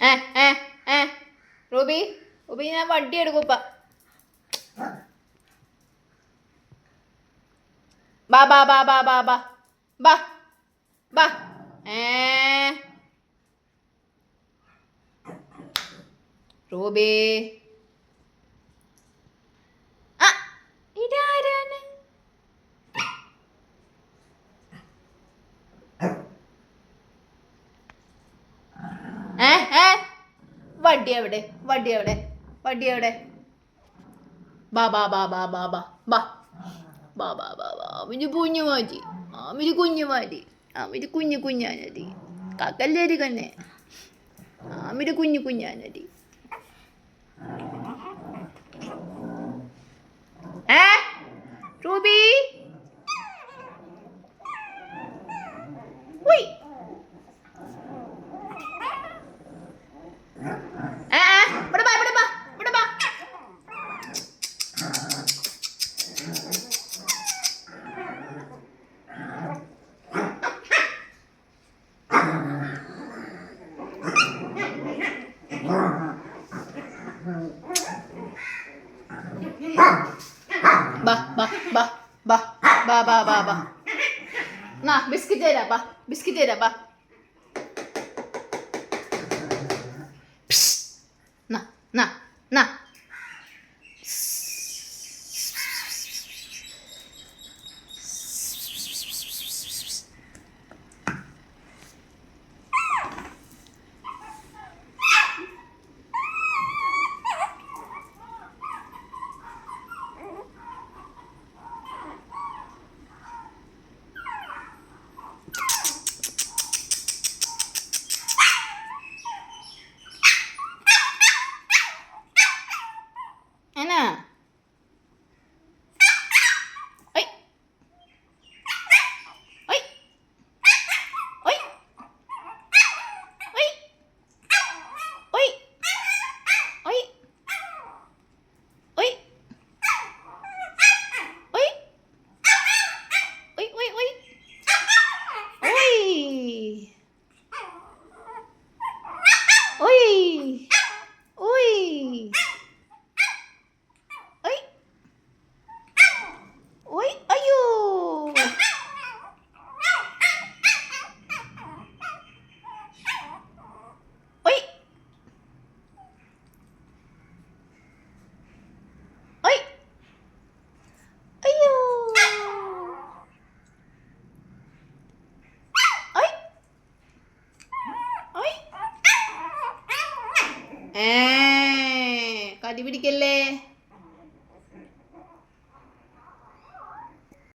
ഏ ഏ ഏ റൂബി റൂബി ഞാൻ വണ്ടി എടുക്കൂപ്പ. ബാ ബാ ബാ ബാ ബാ ബാ ബാ ബാ റൂബി ആ ഇതാരാണ്? വണ്ടി എവിടെ? വണ്ടി എവിടെ? വണ്ടി എവിടെ? ബാ ബാ ബാ ബാ ബാ ബാ ബാ ബാ ബാ ബാ ബാ അമിന് കുഞ്ഞു മതി. അമിന് കുഞ്ഞു മതി. അമിന് കുഞ്ഞു കുഞ്ഞാനതി. കാക്കല്ലേരി കണ്ണേ. അമിന് കുഞ്ഞു കുഞ്ഞാനതി. റൂബി ഉയ് ഇവിടെ ബാ ഇവിടെ ബാ ഇവിടെ ബാ. ബാ ബാ ബാ ബാ ബാ ബാ ബാ ബാ നാ ബിസ്ക്കറ്റ് തരാ. ബാ ബിസ്ക്കറ്റ് തരാ. ബാ നാ നാ നാ എന്നാ I I I I I I I I I I I കടി പിടിക്കല്ലേ.